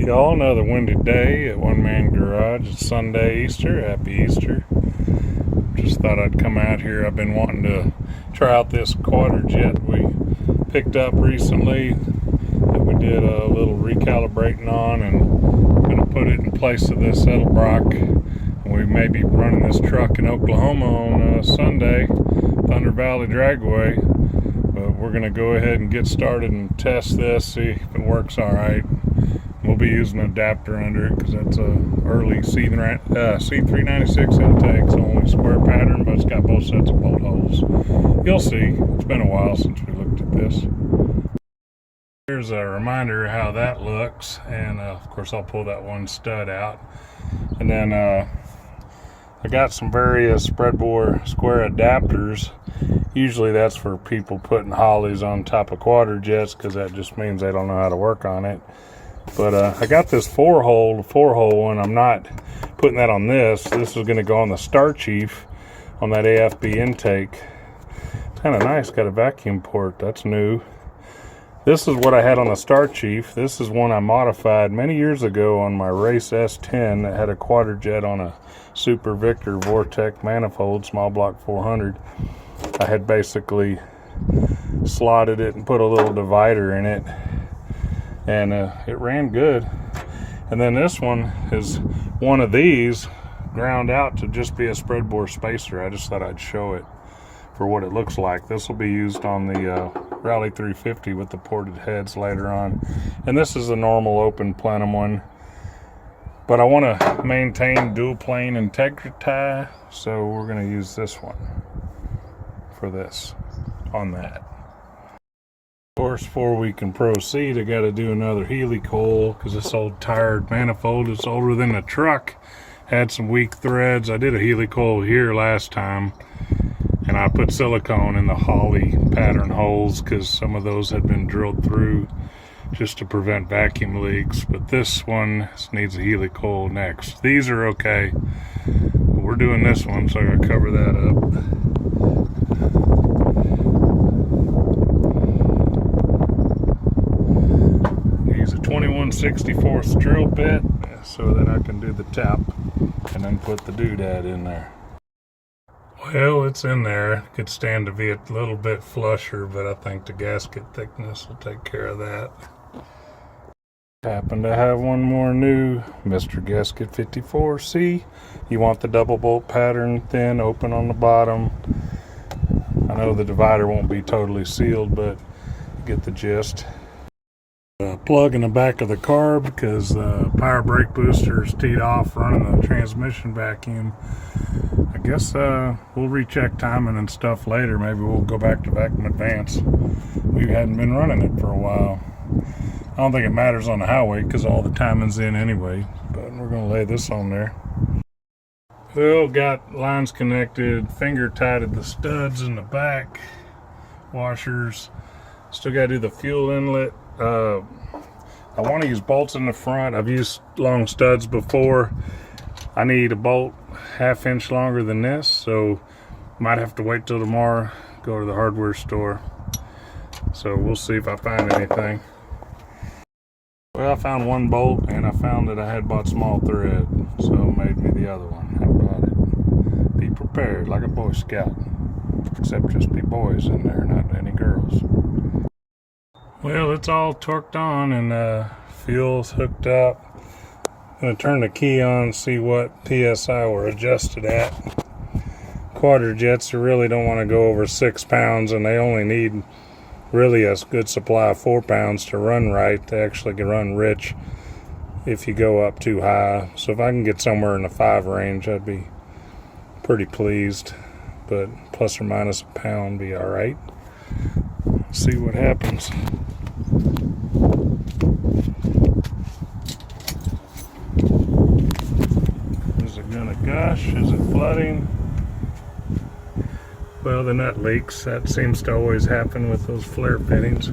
Y'all, another windy day at One Man Garage. It's Sunday Easter. Happy Easter. Just thought I'd come out here. I've been wanting to try out this Quadrajet we picked up recently that we did a little recalibrating on, and I'm going to put it in place of this Edelbrock. And we may be running this truck in Oklahoma on Sunday, Thunder Valley Raceway. But we're going to go ahead and get started and test this, see if it works all right. We'll be using an adapter under it because that's a early C396 intake. It's only square pattern, but it's got both sets of bolt holes. You'll see. It's been a while since we looked at this. Here's a reminder of how that looks, and of course I'll pull that one stud out. And then I got some various spreadbore square adapters. Usually that's for people putting hollies on top of Quadrajets because that just means they don't know how to work on it. But I got this four hole one. I'm not putting that on this. This is going to go on the Star Chief on that AFB intake. It's kind of nice. Got a vacuum port. That's new. This is what I had on the Star Chief. This is one I modified many years ago on my Race S10 that had a Quadrajet on a Super Victor Vortec manifold, small block 400. I had basically slotted it and put a little divider in it, and it ran good. And then this one is one of these ground out to just be a spreadbore spacer. I just thought I'd show it for what it looks like. This will be used on the Rally 350 with the ported heads later on. And this is a normal open plenum one, but I want to maintain dual plane integrity, so we're going to use this one for this on that. Of course, before we can proceed, I got to do another helicoil because this old tired manifold is older than the truck. Had some weak threads. I did a helicoil here last time, and I put silicone in the holly pattern holes because some of those had been drilled through just to prevent vacuum leaks. But this one needs a helicoil next. These are okay, but we're doing this one, so I got to cover that up. Use a 21/64 drill bit so that I can do the tap and then put the doodad in there. Well, it's in there. Could stand to be a little bit flusher, but I think the gasket thickness will take care of that. Happen to have one more new Mr. Gasket 54C. You want the double bolt pattern, thin, open on the bottom. I know the divider won't be totally sealed, but you get the gist. Plug in the back of the carb because the power brake booster is teed off running the transmission vacuum. I guess we'll recheck timing and stuff later. Maybe we'll go back to vacuum advance. We hadn't been running it for a while. I don't think it matters on the highway because all the timing's in anyway, but we're going to lay this on there. Well, got lines connected, finger tighted the studs in the back, washers. Still got to do the fuel inlet. I want to use bolts in the front. I've used long studs before. I need a bolt ½ inch longer than this, so might have to wait till tomorrow, go to the hardware store. So we'll see if I find anything. Well, I found one bolt, and I found that I had bought small thread, so it made me the other one. How about it? Be prepared like a Boy Scout, except just be boys in there, not any girls. Well, it's all torqued on and fuel's hooked up. I'm going to turn the key on, see what PSI we're adjusted at. Quadrajets really don't want to go over 6 pounds, and they only need really a good supply of 4 pounds to run right. They actually can run rich if you go up too high. So if I can get somewhere in the 5 range, I'd be pretty pleased. But plus or minus a pound be all right. See what happens. Is it gonna gush? Is it flooding? Well, the nut leaks. That seems to always happen with those flare fittings.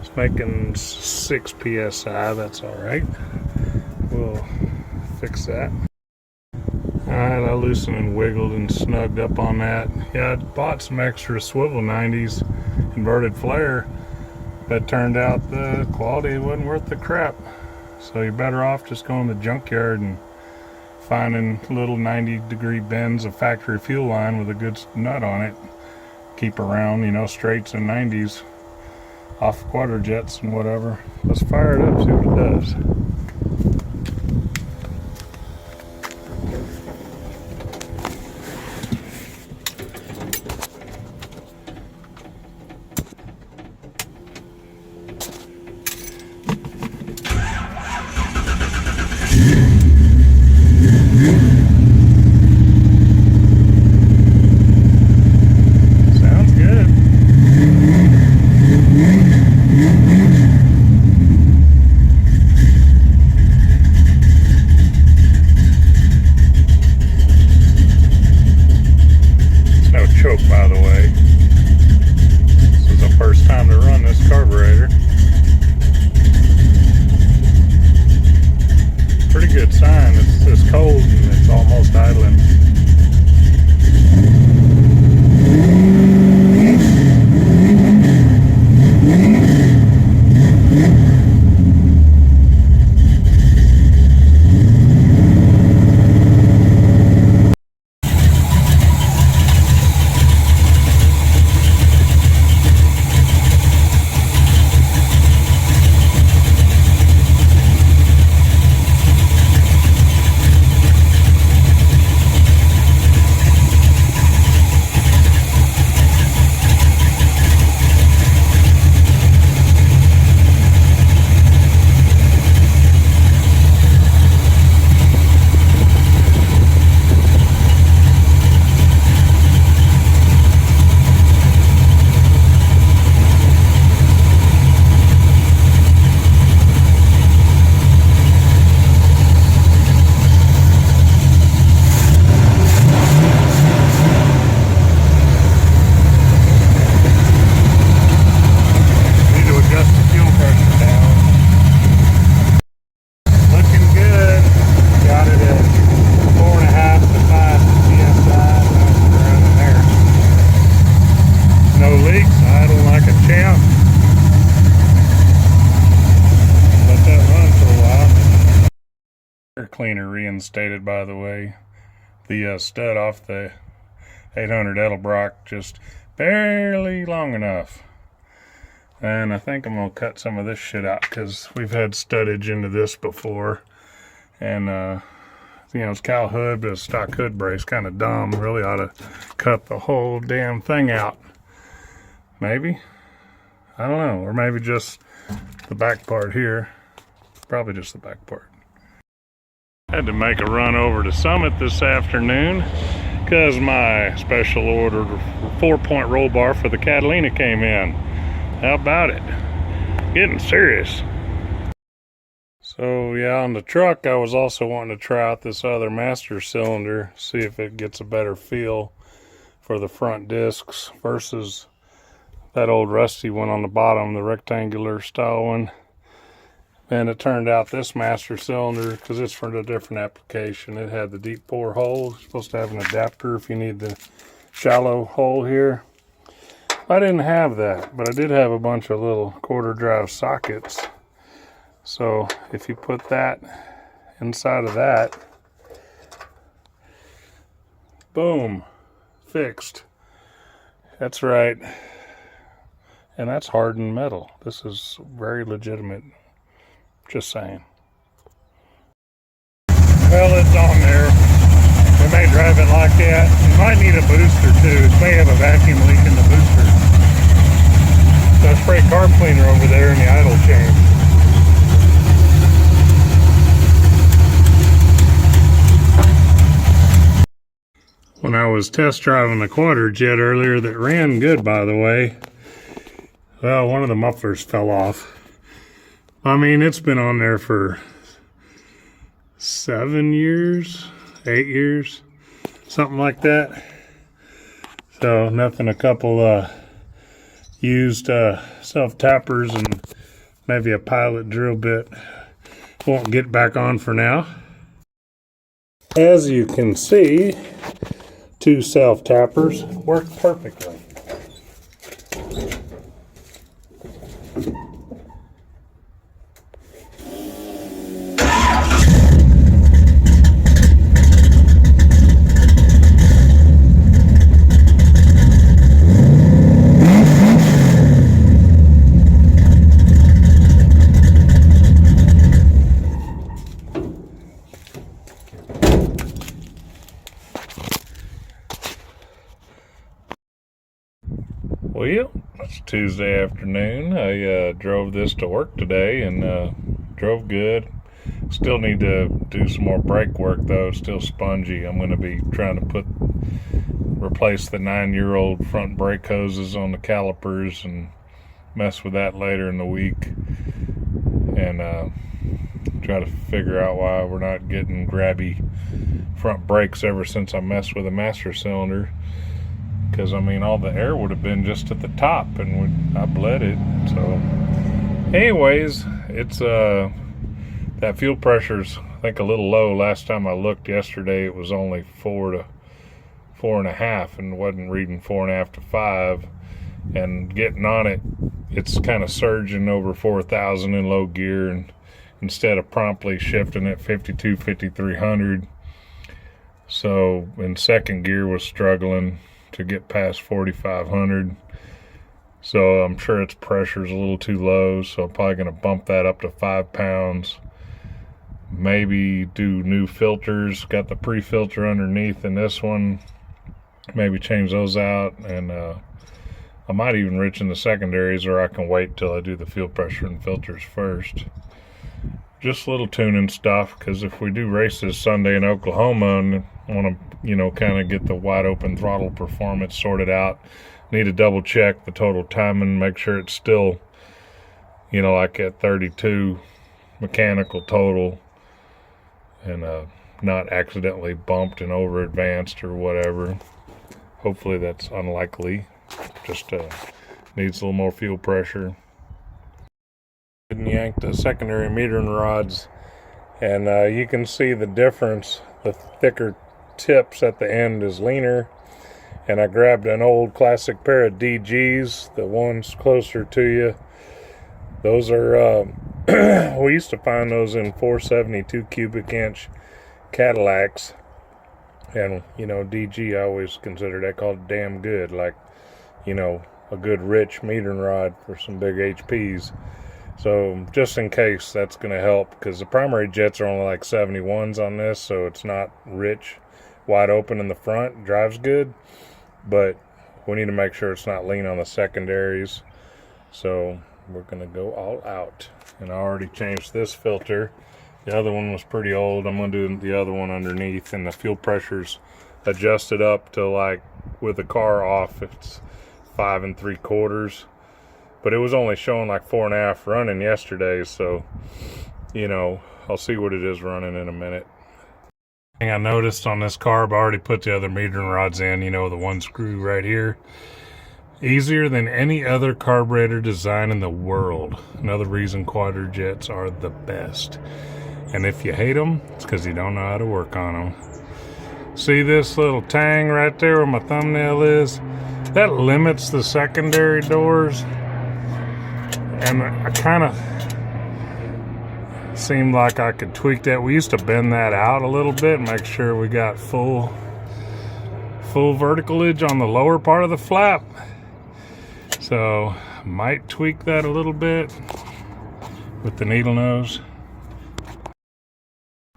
It's making 6 psi. That's all right. We'll fix that. Alright, I loosened and wiggled and snugged up on that. Yeah, I bought some extra swivel 90s inverted flare, but turned out the quality wasn't worth the crap. So you're better off just going to the junkyard and finding little 90-degree bends of factory fuel line with a good nut on it. Keep around, you know, straights and 90s off Quadrajets and whatever. Let's fire it up, see what it does. Choke, by the way. This is the first time to run this carburetor. Pretty good sign. It's cold and it's almost idling. Cleaner reinstated, by the way. The stud off the 800 Edelbrock just barely long enough, and I think I'm gonna cut some of this shit out because we've had studdage into this before, and you know, it's cow hood but a stock hood brace, kind of dumb. Really ought to cut the whole damn thing out. Maybe, I don't know, or maybe just the back part here. Probably just the back part. Had to make a run over to Summit this afternoon because my special ordered 4-point roll bar for the Catalina came in. How about it? Getting serious. So yeah, on the truck I was also wanting to try out this other master cylinder, see if it gets a better feel for the front discs versus that old rusty one on the bottom, the rectangular style one. And it turned out this master cylinder, because it's for a different application, it had the deep bore hole. It's supposed to have an adapter if you need the shallow hole here. I didn't have that, but I did have a bunch of little quarter drive sockets. So if you put that inside of that, boom, fixed. That's right. And that's hardened metal. This is very legitimate. Just saying. Well, it's on there. We may drive it like that. You might need a booster too. It may have a vacuum leak in the booster. So I spray carb cleaner over there in the idle chain. When I was test driving the Quadrajet earlier, that ran good, by the way, well, one of the mufflers fell off. I mean, it's been on there for 7 years, 8 years, something like that. So nothing, a couple used self-tappers and maybe a pilot drill bit won't get back on for now. As you can see, 2 self-tappers work perfectly. Tuesday afternoon. I drove this to work today and drove good. Still need to do some more brake work though. It's still spongy. I'm going to be trying to replace the 9-year-old front brake hoses on the calipers and mess with that later in the week, and try to figure out why we're not getting grabby front brakes ever since I messed with the master cylinder. Because I mean, all the air would have been just at the top, and I bled it. So anyways, it's that fuel pressure's I think a little low. Last time I looked yesterday, it was only 4 to 4.5, and wasn't reading 4.5 to 5. And getting on it, it's kind of surging over 4,000 in low gear, and instead of promptly shifting at 5,300. So in second gear was struggling to get past 4,500. So I'm sure its pressure's a little too low, so I'm probably going to bump that up to 5 pounds. Maybe do new filters. Got the pre-filter underneath in this one. Maybe change those out, and I might even rich in the secondaries, or I can wait till I do the fuel pressure and filters first. Just little tuning stuff, because if we do races Sunday in Oklahoma and want to, kind of get the wide open throttle performance sorted out, need to double check the total timing, make sure it's still, like at 32 mechanical total, and not accidentally bumped and over advanced or whatever. Hopefully that's unlikely. Just needs a little more fuel pressure. And yank the secondary metering rods, and you can see the difference. The thicker tips at the end is leaner, and I grabbed an old classic pair of DGs, the ones closer to you. Those are we used to find those in 472 cubic inch Cadillacs, and DG, I always consider that called damn good, like a good rich metering rod for some big HPs. So just in case, that's going to help, because the primary jets are only like 71s on this, so it's not rich, wide open in the front. It drives good, but we need to make sure it's not lean on the secondaries. So we're going to go all out, and I already changed this filter. The other one was pretty old. I'm going to do the other one underneath, and the fuel pressure's adjusted up to, like, with the car off, it's 5 3/4. But it was only showing like 4.5 running yesterday, so I'll see what it is running in a minute. Thing I noticed on this carb, I already put the other metering rods in, the one screw right here. Easier than any other carburetor design in the world. Another reason Quadrajets are the best. And if you hate them, it's because you don't know how to work on them. See this little tang right there where my thumbnail is? That limits the secondary doors. And I kind of seemed like I could tweak that. We used to bend that out a little bit, make sure we got full verticalage on the lower part of the flap. So might tweak that a little bit with the needle nose.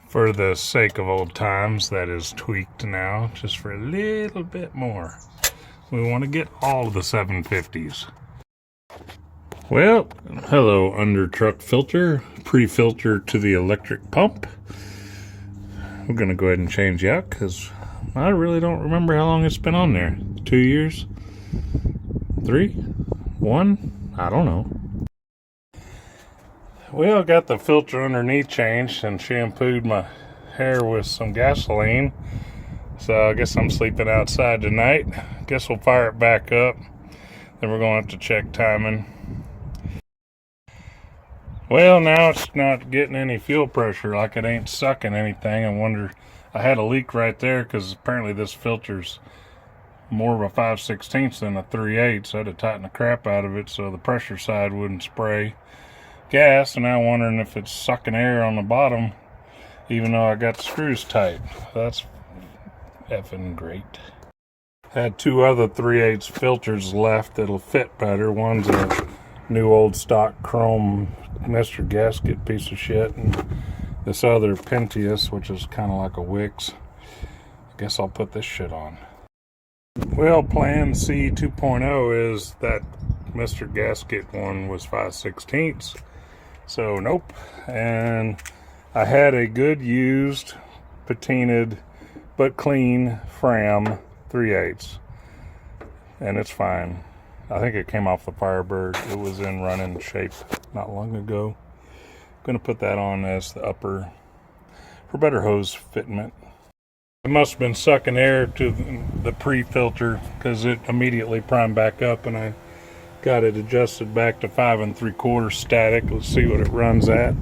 For the sake of old times, that is tweaked now, just for a little bit more. We want to get all of the 750s. Well, hello under truck filter, pre-filter to the electric pump. We're going to go ahead and change you out, because I really don't remember how long it's been on there. 2 years? 3? 1? I don't know. Well, got the filter underneath changed and shampooed my hair with some gasoline. So I guess I'm sleeping outside tonight. Guess we'll fire it back up. Then we're going to have to check timing. Well, now it's not getting any fuel pressure, like it ain't sucking anything. I wonder, I had a leak right there, because apparently this filter's more of a 5/16 than a 3/8, so I had to tighten the crap out of it so the pressure side wouldn't spray gas. And now I'm wondering if it's sucking air on the bottom, even though I got the screws tight. That's effing great. Had 2 other 3/8 filters left that'll fit better. One's a new old stock chrome Mr. Gasket piece of shit, and this other Pentius, which is kind of like a Wix. I guess I'll put this shit on. Well, plan C 2.0 is that Mr. Gasket one was 5/16, so nope. And I had a good used patinaed but clean Fram 3/8, and it's fine. I think it came off the Firebird. It was in running shape not long ago. I'm gonna put that on as the upper for better hose fitment. It must have been sucking air to the pre-filter because it immediately primed back up, and I got it adjusted back to 5 3/4 static. Let's see what it runs at.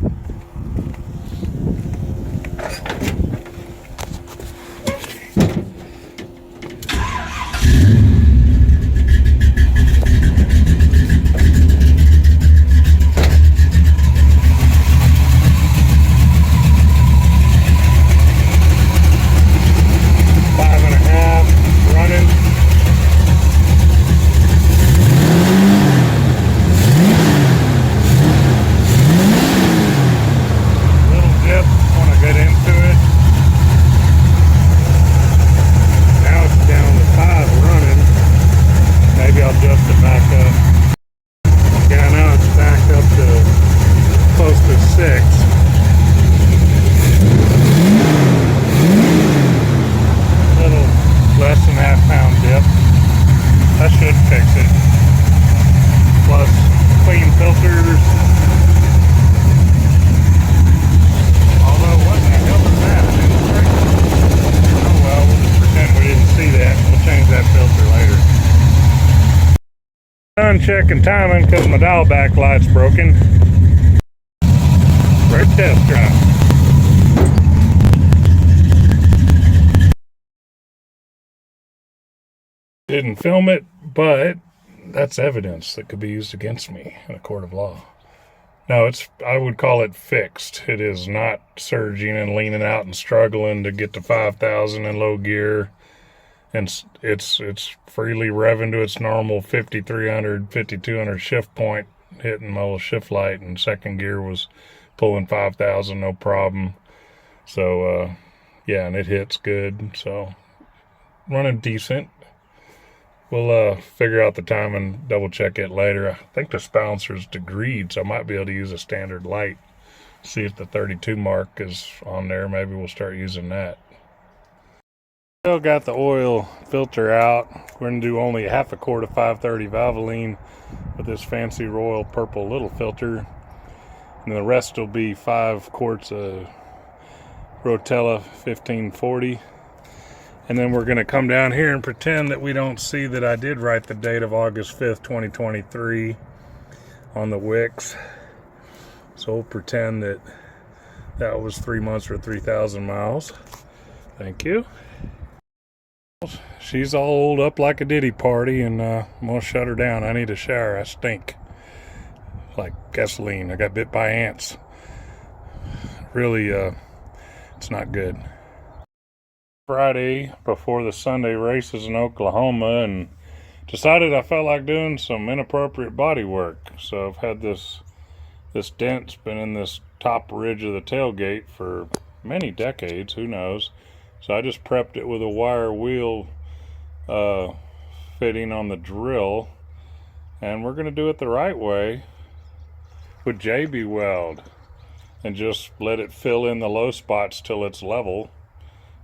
Checking timing because my dial back light's broken. Great test drive. Didn't film it, but that's evidence that could be used against me in a court of law. No, I would call it fixed. It is not surging and leaning out and struggling to get to 5,000 in low gear. And it's freely revving to its normal 5,300, 5,200 shift point, hitting my little shift light, and second gear was pulling 5,000 no problem. So yeah, and it hits good, so running decent. We'll figure out the time and double check it later. I think the silencer's degreed, so I might be able to use a standard light. See if the 32 mark is on there. Maybe we'll start using that. Still got the oil filter out. We're going to do only 1/2 quart of 530 Valvoline with this fancy royal purple little filter. And the rest will be 5 quarts of Rotella 1540. And then we're going to come down here and pretend that we don't see that I did write the date of August 5th, 2023 on the wicks. So we'll pretend that that was 3 months or 3,000 miles. Thank you. She's all oiled up like a ditty party, and I'm gonna shut her down. I need a shower. I stink like gasoline. I got bit by ants. Really, it's not good. Friday before the Sunday races in Oklahoma, and decided I felt like doing some inappropriate body work. So I've had this dent's been in this top ridge of the tailgate for many decades, who knows. So I just prepped it with a wire wheel fitting on the drill, and we're going to do it the right way with JB weld and just let it fill in the low spots till it's level,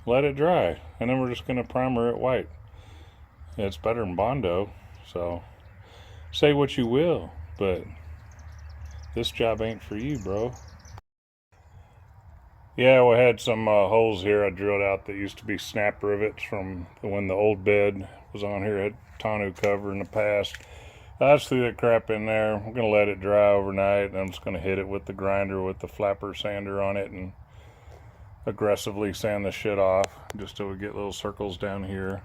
let it dry, and then we're just going to primer it white. It's better than Bondo, so say what you will, but this job ain't for you, bro. Yeah, we had some holes here I drilled out that used to be snap rivets from when the old bed was on here. It had tonneau cover in the past. I just threw that crap in there. I'm going to let it dry overnight, and I'm just going to hit it with the grinder with the flapper sander on it and aggressively sand the shit off just till we get little circles down here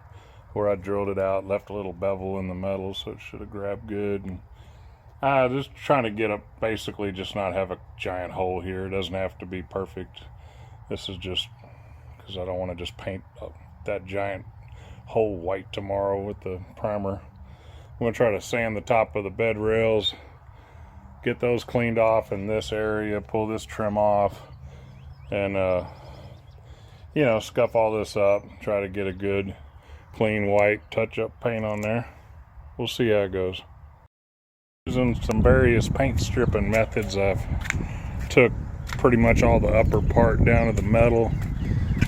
where I drilled it out. Left a little bevel in the metal, so it should have grabbed good. And just trying to get up, basically just not have a giant hole here. It doesn't have to be perfect. This is just because I don't want to just paint that giant hole white tomorrow with the primer. I'm going to try to sand the top of the bed rails, get those cleaned off in this area, pull this trim off, and you know, scuff all this up, try to get a good clean white touch-up paint on there. We'll see how it goes. Using some various paint stripping methods, I've took pretty much all the upper part down to the metal.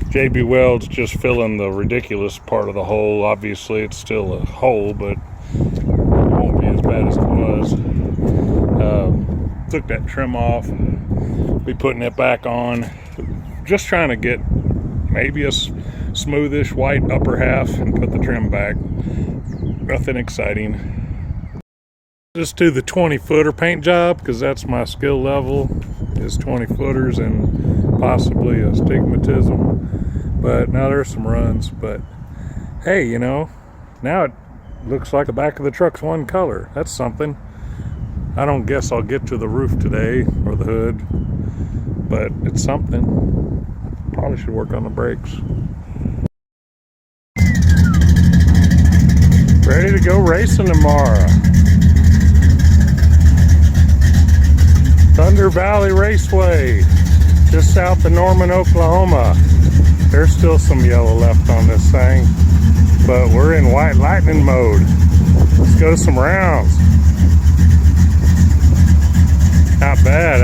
JB Weld's just filling the ridiculous part of the hole. Obviously it's still a hole, but it won't be as bad as it was. Took that trim off, be putting it back on, just trying to get maybe a smoothish white upper half and put the trim back. Nothing exciting. Just do the 20-footer paint job because that's my skill level, is 20-footers and possibly astigmatism. But now there's some runs, but hey, you know, now it looks like the back of the truck's one color. That's something. I don't guess I'll get to the roof today or the hood, but it's something. Probably should work on the brakes. Ready to go racing tomorrow. Thunder Valley Raceway, just south of Norman, Oklahoma. There's still some yellow left on this thing, but we're in white lightning mode. Let's go some rounds. Not bad,